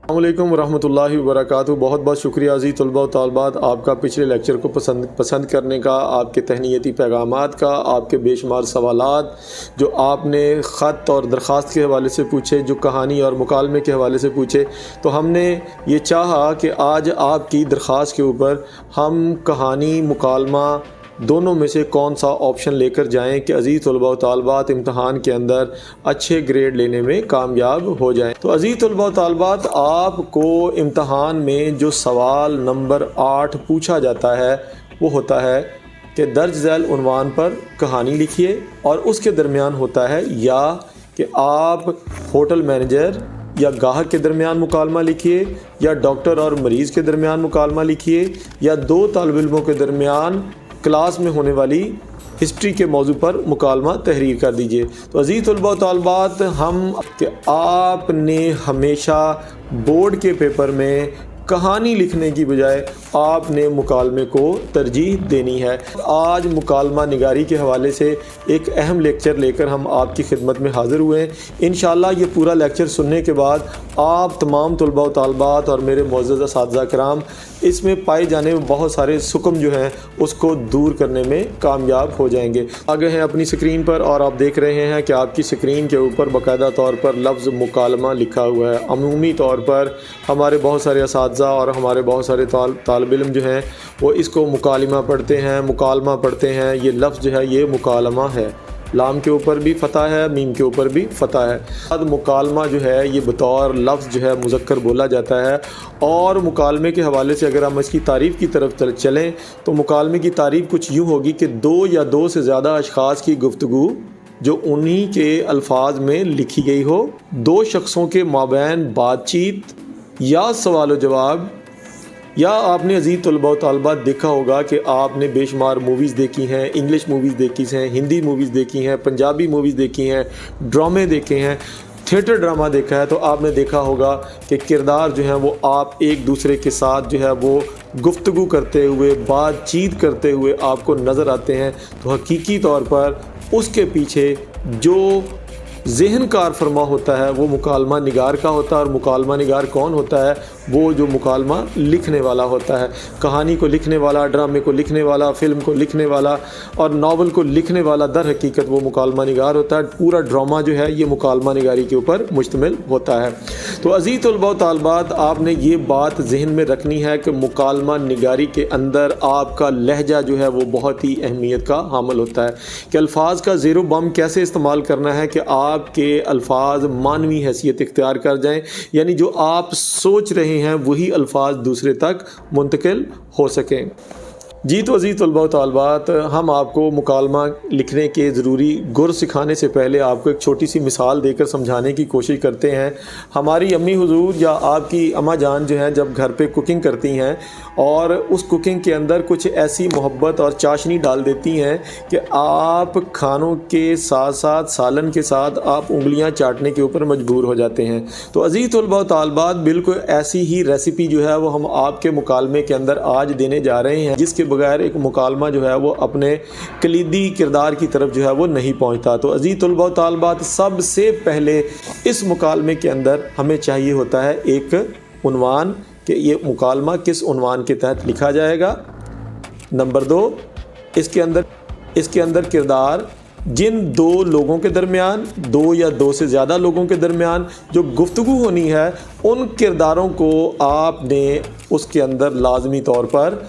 अस्सलामुअलैकुम रहमतुल्लाहि व बरकातुहू। बहुत बहुत शुक्रिया अज़ीज़ तलबा व तालिबात, आपका पिछले लेक्चर को पसंद करने का, आपके तहनीती पैगामात का, आपके बेशुमार सवालात जो आपने ख़त और दरख्वास्त के हवाले से पूछे, जो कहानी और मुकालमे के हवाले से पूछे। तो हमने ये चाहा कि आज आपकी दरख्वास्त के ऊपर हम कहानी मुकालमा दोनों में से कौन सा ऑप्शन लेकर जाएं कि अज़ीज़ तलबा व तालिबात इम्तहान के अंदर अच्छे ग्रेड लेने में कामयाब हो जाएं। तो अज़ीज़ तलबा व तालिबात, आपको इम्तहान में जो सवाल नंबर 8 पूछा जाता है वो होता है कि दर्ज झैल उन्वान पर कहानी लिखिए, और उसके दरमियान होता है या कि आप होटल मैनेजर या गाहक के दरमियान मुकालमा लिखिए, या डॉक्टर और मरीज़ के दरमियान मुकालमा लिखिए, या दो तालिब इल्मों के दरमियान क्लास में होने वाली हिस्ट्री के मौजू पर मुकालमा तहरीर कर दीजिए। तो अज़ीज़ तलबा व तालिबात, हम कि आपने हमेशा बोर्ड के पेपर में कहानी लिखने की बजाय आपने मुकालमे को तरजीह देनी है। आज मुकालमा निगारी के हवाले से एक अहम लेक्चर लेकर हम आपकी खिदमत में हाज़िर हुए हैं। इंशाअल्लाह ये पूरा लेक्चर सुनने के बाद आप तमाम तलबा व तालिबात और मेरे मुअज़्ज़ज़ असातिज़ा किराम इसमें पाए जाने में बहुत सारे सुकम जो हैं उसको दूर करने में कामयाब हो जाएंगे। आगे हैं अपनी स्क्रीन पर और आप देख रहे हैं कि आपकी स्क्रीन के ऊपर बाकायदा तौर पर लफ्ज़ मुकालमा लिखा हुआ है। अमूमी तौर पर हमारे बहुत सारे असातिज़ा और हमारे बहुत सारे तालिब इल्म जो हैं वो इसको मुकालमा पढ़ते हैं, मुकालमा पढ़ते हैं। ये लफ्ज़ जो है ये मुकालमा है, लाम के ऊपर भी फ़तह है, मीम के ऊपर भी फ़तह है। अब मुकालमा जो है ये बतौर लफ्ज़ जो है मुज़क्कर बोला जाता है। और मुकालमे के हवाले से अगर हम इसकी तारीफ़ की तरफ चलें तो मुकालमे की तारीफ़ कुछ यूँ होगी कि दो या दो से ज़्यादा अशख़ास की गुफ्तगू जो उन्हीं के अल्फाज में लिखी गई हो, दो शख्सों के माबैन बातचीत या सवाल जवाब। या आपने अज़ीज़ तलबा व तालिबात देखा होगा कि आपने बेशुमार मूवीज़ देखी हैं, इंग्लिश मूवीज़ देखी हैं, हिंदी मूवीज़ देखी हैं, पंजाबी मूवीज़ देखी हैं, ड्रामे देखे हैं, थिएटर ड्रामा देखा है। तो आपने देखा होगा कि किरदार जो हैं वो आप एक दूसरे के साथ जो है वो गुफ्तगू करते हुए, बातचीत करते हुए आपको नज़र आते हैं। तो हकीकी तौर पर उसके पीछे जो ज़हन कार फरमा होता है वो मुकालमा निगार का होता है। और मुकालमा निगार कौन होता है? वो जो मुकालमा लिखने वाला होता है। कहानी को लिखने वाला, ड्रामे को लिखने वाला, फ़िल्म को लिखने वाला और नावल को लिखने वाला दर हकीकत वो मुकालमा निगार होता है। पूरा ड्रामा जो है ये मुकालमा निगारी के ऊपर मुश्तमिल होता है। तो अज़ीज़ तलबा व तालिबात, आपने ये बात जहन में रखनी है कि मुकालमा निगारी के अंदर आपका लहजा जो है वो बहुत ही अहमियत का हामिल होता है कि अल्फाज का ज़ेरो बम कैसे इस्तेमाल करना है कि आपके अल्फाज मानवी हैसियत इख्तियार कर जाएं, यानी जो आप सोच रहे हैं वही अल्फाज दूसरे तक मुंतकिल हो सकें। जी तो अज़ीज़ तलबा व तालिबात, हम आपको मुकालमा लिखने के ज़रूरी गुर सिखाने से पहले आपको एक छोटी सी मिसाल देकर समझाने की कोशिश करते हैं। हमारी अम्मी हुजूर या आपकी अम्मा जान जो हैं जब घर पे कुकिंग करती हैं और उस कुकिंग के अंदर कुछ ऐसी मोहब्बत और चाशनी डाल देती हैं कि आप खानों के साथ साथ सालन के साथ आप उंगलियां चाटने के ऊपर मजबूर हो जाते हैं। तो अज़ीज़ तलबा व तालिबात, बिल्कुल ऐसी ही रेसिपी जो है वो हम आपके मुकालमे के अंदर आज देने जा रहे हैं, जिसके बगैर एक मुकालमा जो है वो अपने कलीदी किरदार की तरफ जो है वो नहीं पहुंचता। तो अज़ीज़ तलबा व तालिबात, सबसे पहले इस मुकालमे के अंदर हमें चाहिए होता है एक उन्वान कि ये मुकालमा किस उन्वान के तहत लिखा जाएगा। नंबर 2, इसके अंदर किरदार जिन दो लोगों के दरमियान, दो या दो से ज़्यादा लोगों के दरमियान जो गुफ्तगू होनी है, उन किरदारों को आपने उसके अंदर लाजमी तौर पर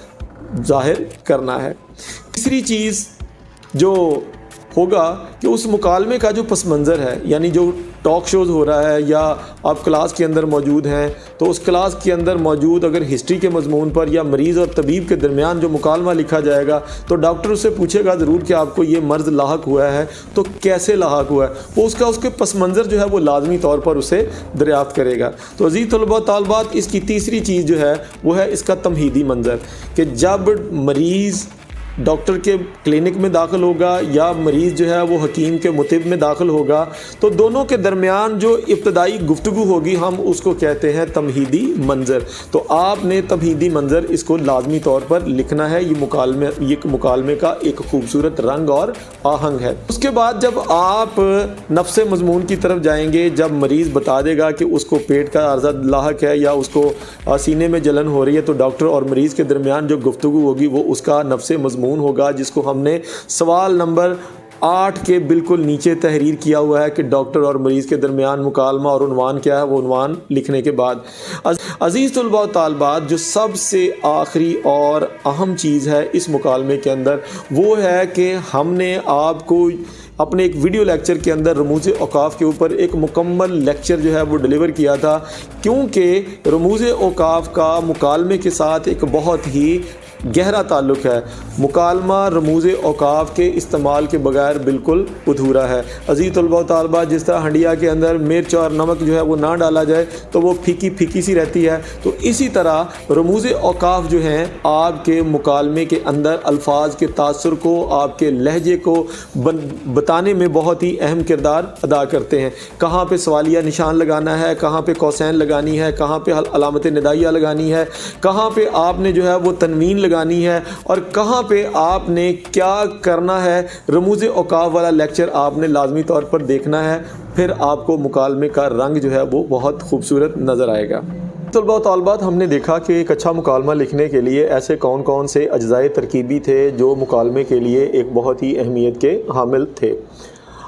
ज़ाहिर करना है। तीसरी चीज़ जो होगा कि उस मुकालमे का जो पस मंज़र है, यानी जो टॉक शोज़ हो रहा है या आप क्लास के अंदर मौजूद हैं, तो उस क्लास के अंदर मौजूद अगर हिस्ट्री के मज़मून पर या मरीज़ और तबीब के दरमियान जो मुकालमा लिखा जाएगा तो डॉक्टर उससे पूछेगा ज़रूर कि आपको ये मर्ज़ लाहक हुआ है तो कैसे लाहक हुआ है, वो उसके पस मंज़र जो है वो लाजमी तौर पर उसे दरियाफ़्त करेगा। तो अज़ीज़ तलबा व तालिबात, इसकी तीसरी चीज़ जो है वो है इसका तमहीदी मंज़र कि जब मरीज़ डॉक्टर के क्लिनिक में दाखिल होगा या मरीज़ जो है वो हकीम के मुतिब में दाखिल होगा, तो दोनों के दरमियान जो इब्तदाई गुफ्तगू होगी हम उसको कहते हैं तमहीदी मंज़र। तो आपने तमहीदी मंज़र इसको लाजमी तौर पर लिखना है। ये मुकालमे का एक खूबसूरत रंग और आहंग है। उसके बाद जब आप नफ्से मज़मून की तरफ जाएंगे, जब मरीज़ बता देगा कि उसको पेट का अर्ज़ा लाहक है या उसको सीने में जलन हो रही है, तो डॉक्टर और मरीज़ के दरमियान जो गुफ्तगू होगी वो उसका नफ्से मज़मून होगा, जिसको हमने सवाल नंबर 8 के बिल्कुल नीचे तहरीर किया हुआ है कि डॉक्टर और मरीज़ के दरमियान मुकालमा और उन्वान क्या है। वो उन्वान लिखने के बाद अज़ीज़ तलबा व तालिबात, जो सबसे आखिरी और अहम चीज़ है इस मुकालमे के अंदर, वो है कि हमने आपको अपने एक वीडियो लेक्चर के अंदर रमूज़ औकाफ़ के ऊपर एक मुकम्मल लेक्चर जो है वो डिलीवर किया था, क्योंकि रमूज़ औकाफ़ का मुकालमे के साथ एक बहुत ही गहरा ताल्लुक़ है। मुकालमा रमूज़ औकाफ़ के इस्तेमाल के बगैर बिल्कुल अधूरा है। अज़ीज़ तलबा व तालिबात, जिस तरह हंडिया के अंदर मिर्च और नमक जो है वो ना डाला जाए तो वो फीकी फीकी सी रहती है, तो इसी तरह रमूज़ औकाफ़ जो हैं आपके मुकालमे के अंदर अल्फाज के तासुर को, आपके लहजे को बताने में बहुत ही अहम किरदार अदा करते हैं। कहाँ पे सवालिया निशान लगाना है, कहाँ पे कौसैन लगानी है, कहाँ पे अलामत निदाइया लगानी है, कहाँ पे आपने जो है वो तनवीन लगानी है और कहाँ पे आपने क्या करना है। रमूज़ औकाफ़ वाला लेक्चर आपने लाजमी तौर पर देखना है, फिर आपको मुकालमे का रंग जो है वो बहुत खूबसूरत नज़र आएगा। तलबा व तालिबात, हमने देखा कि एक अच्छा मुकालमा लिखने के लिए ऐसे कौन कौन से अज्ज़ाए तरकीबी थे जो मुकालमे के लिए एक बहुत ही अहमियत के हामिल थे।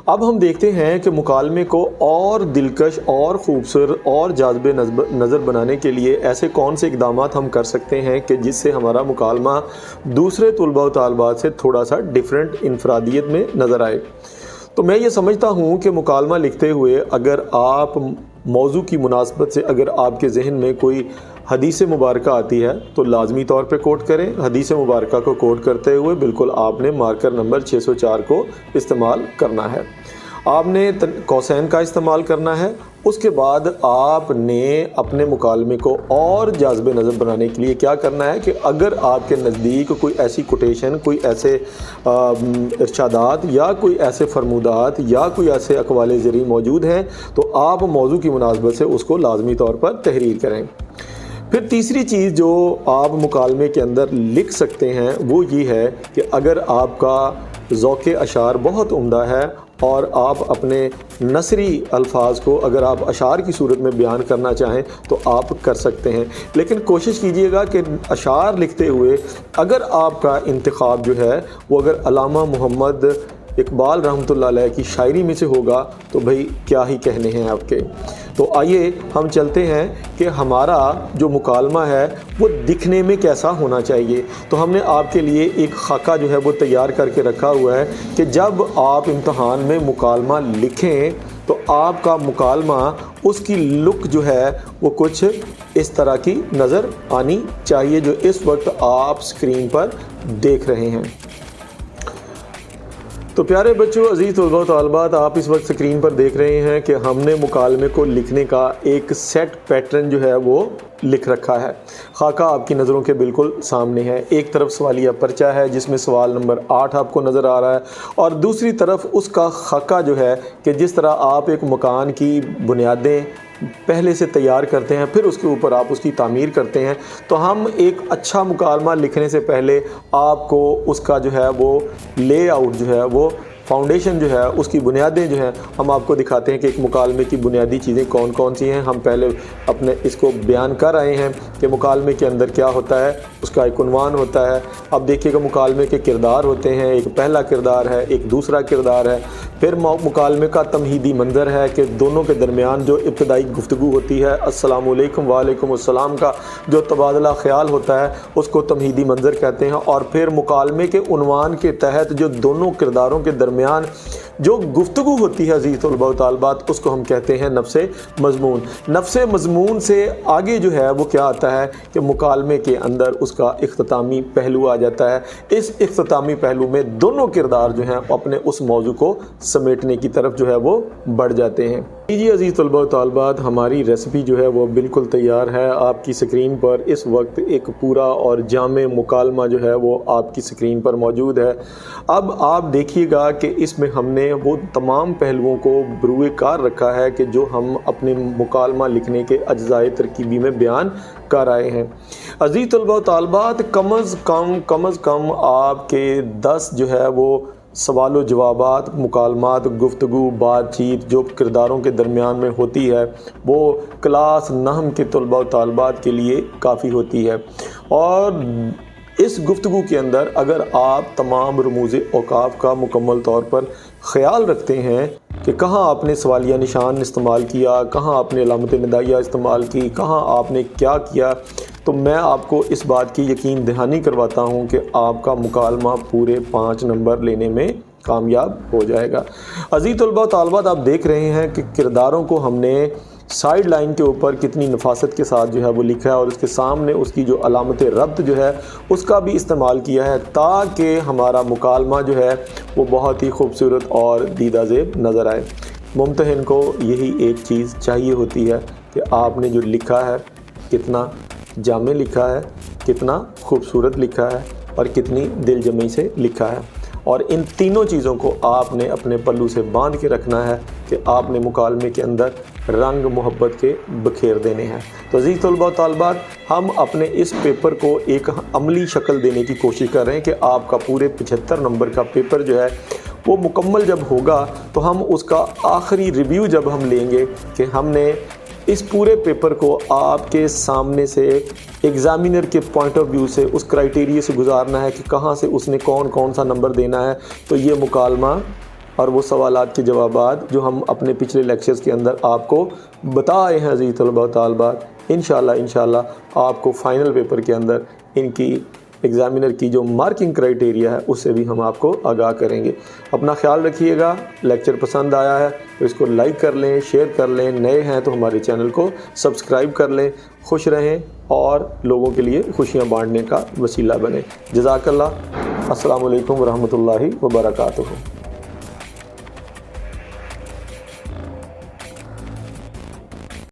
अब हम देखते हैं कि मुकालमे को और दिलकश और ख़ूबसूरत और जाज़िब नज़र बनाने के लिए ऐसे कौन से इक़दाम हम कर सकते हैं कि जिससे हमारा मुकालमा दूसरे तलबा व तालिबात से थोड़ा सा डिफरेंट इनफरादियत में नज़र आए। तो मैं ये समझता हूँ कि मुकालमा लिखते हुए अगर आप मौजू की मुनासबत से अगर आपके जहन में कोई हदीस मुबारक आती है तो लाजमी तौर पे कोट करें। हदीस मुबारक को कोट करते हुए बिल्कुल आपने मार्कर नंबर 604 को इस्तेमाल करना है। आपने कौसैन का इस्तेमाल करना है। उसके बाद आपने अपने मुकालमे को और जाज़िब नज़र बनाने के लिए क्या करना है कि अगर आपके नज़दीक कोई ऐसी कोटेशन, कोई ऐसे इरशादात या कोई ऐसे फरमूदात या कोई ऐसे अक़वाल ज़री मौजूद हैं तो आप मौजू की मुनासबत से उसको लाजमी तौर पर तहरीर करें। फिर तीसरी चीज़ जो आप मुकालमे के अंदर लिख सकते हैं वो ये है कि अगर आपका ज़ौक़े अशार बहुत उम्दा है और आप अपने नसरी अल्फाज को अगर आप अशार की सूरत में बयान करना चाहें तो आप कर सकते हैं, लेकिन कोशिश कीजिएगा कि अशार लिखते हुए अगर आपका इंतखाब जो है वो अगर अल्लामा मोहम्मद इकबाल रहमतुल्लाह अलैह की शायरी में से होगा तो भाई क्या ही कहने हैं आपके। तो आइए हम चलते हैं कि हमारा जो मुकालमा है वो दिखने में कैसा होना चाहिए। तो हमने आपके लिए एक खाका जो है वो तैयार करके रखा हुआ है कि जब आप इम्तहान में मुकालमा लिखें तो आपका मुकालमा उसकी लुक जो है वो कुछ इस तरह की नज़र आनी चाहिए जो इस वक्त आप स्क्रीन पर देख रहे हैं। तो प्यारे बच्चों, अज़ीज़ तलबा व तालिबात, आप इस वक्त स्क्रीन पर देख रहे हैं कि हमने मुकालमे को लिखने का एक सेट पैटर्न जो है वो लिख रखा है। खाका आपकी नज़रों के बिल्कुल सामने है। एक तरफ सवालिया पर्चा है जिसमें सवाल नंबर 8 आपको नज़र आ रहा है और दूसरी तरफ उसका खाका जो है कि जिस तरह आप एक मकान की बुनियादें पहले से तैयार करते हैं फिर उसके ऊपर आप उसकी तामीर करते हैं। तो हम एक अच्छा मुकालमा लिखने से पहले आपको उसका जो है वो लेआउट जो है वो फाउंडेशन जो है उसकी बुनियादें जो हैं हम आपको दिखाते हैं कि एक मुकालमे की बुनियादी चीज़ें कौन कौन सी हैं। हम पहले अपने इसको बयान कर आए हैं कि मुकालमे के अंदर क्या होता है, उसका एक उन्वान होता है। अब देखिएगा मुकालमे के किरदार होते हैं, एक पहला किरदार है, एक दूसरा किरदार है, फिर मुकालमे का तमहीदी मंज़र है कि दोनों के दरमियान जो इब्तदाई गुफ्तगू होती है अस्सलामु अलैकुम वालेकुम अस्सलाम का जो तबादला ख्याल होता है उसको तमहीदी मंज़र कहते हैं। और फिर मुकालमे के उन्वान के तहत जो दोनों किरदारों के दरमियान जो गुफ्तगू होती है अज़ीज़ तलबा व तालिबात उसको हम कहते हैं नफ्से मज़मून। नफ्से मज़मून से आगे जो है वो क्या आता है कि मुकालमे के अंदर उसका इख्तितामी पहलू आ जाता है। इस इख्तितामी पहलू में दोनों किरदार जो हैं अपने उस मौजू को समेटने की तरफ जो है वो बढ़ जाते हैं। जी अज़ीज़ तलबा व तालिबात, हमारी रेसिपी जो है वो बिल्कुल तैयार है। आपकी स्क्रीन पर इस वक्त एक पूरा और जामे मुकालमा जो है वो आपकी स्क्रीन पर मौजूद है। अब आप देखिएगा कि इसमें हमने वो तमाम पहलुओं को बरूए कार रखा है कि जो हम अपने मुकालमा लिखने के अज्ज़ाए तरकीबी में बयान कर आए हैं। अज़ीज़ तलबा व तालिबात, कम अज़ कम आपके 10 जो है वो सवाल जवाबात, मुकालमात, गुफ्तगू, बातचीत जो किरदारों के दरमियान में होती है वो क्लास 9 के तलबा व तालिबात के लिए काफ़ी होती है। और इस गुफ्तगू के अंदर अगर आप तमाम रमूज़ औकाफ का मुकम्मल तौर पर ख़याल रखते हैं कि कहाँ आपने सवालिया निशान इस्तेमाल किया, कहाँ आपने अलामत निदाइया इस्तेमाल की, कहाँ आपने क्या किया, तो मैं आपको इस बात की यकीन दहानी करवाता हूँ कि आपका मुकालमा पूरे 5 नंबर लेने में कामयाब हो जाएगा। अज़ीज़ तलबा व तालिबात, आप देख रहे हैं कि किरदारों को हमने साइड लाइन के ऊपर कितनी नफासत के साथ जो है वो लिखा है और उसके सामने उसकी जो अलामत रब्त जो है उसका भी इस्तेमाल किया है ताकि हमारा मुकालमा जो है वो बहुत ही खूबसूरत और दीदाज़ेब नज़र आए। मुम्तहिन को यही एक चीज़ चाहिए होती है कि आपने जो लिखा है कितना जामे लिखा है, कितना खूबसूरत लिखा है और कितनी दिलजमी से लिखा है। और इन तीनों चीज़ों को आपने अपने पल्लू से बांध के रखना है कि आपने मुकालमे के अंदर रंग मोहब्बत के बखेर देने हैं। तो अज़ीज़ तलबा व तालिबात, हम अपने इस पेपर को एक अमली शक्ल देने की कोशिश कर रहे हैं कि आपका पूरे 75 नंबर का पेपर जो है वो मुकम्मल जब होगा तो हम उसका आखिरी रिव्यू जब हम लेंगे कि हमने इस पूरे पेपर को आपके सामने से एग्ज़ामिनर के पॉइंट ऑफ व्यू से उस क्राइटेरिया से गुजारना है कि कहाँ से उसने कौन सा नंबर देना है। तो ये मुकालमा और वो सवालात के जवाबात जो हम अपने पिछले लेक्चर्स के अंदर आपको बता आए हैं अज़ीज़ तलबा व तालिबात, इंशाल्लाह आपको फ़ाइनल पेपर के अंदर इनकी एग्ज़ामिनर की जो मार्किंग क्राइटेरिया है उससे भी हम आपको आगाह करेंगे। अपना ख्याल रखिएगा। लेक्चर पसंद आया है तो इसको लाइक कर लें, शेयर कर लें, नए हैं तो हमारे चैनल को सब्सक्राइब कर लें। खुश रहें और लोगों के लिए खुशियाँ बांटने का वसीला बने। जज़ाकल्लाह। अस्सलामु अलैकुम व रहमतुल्लाहि व बरकातुहू।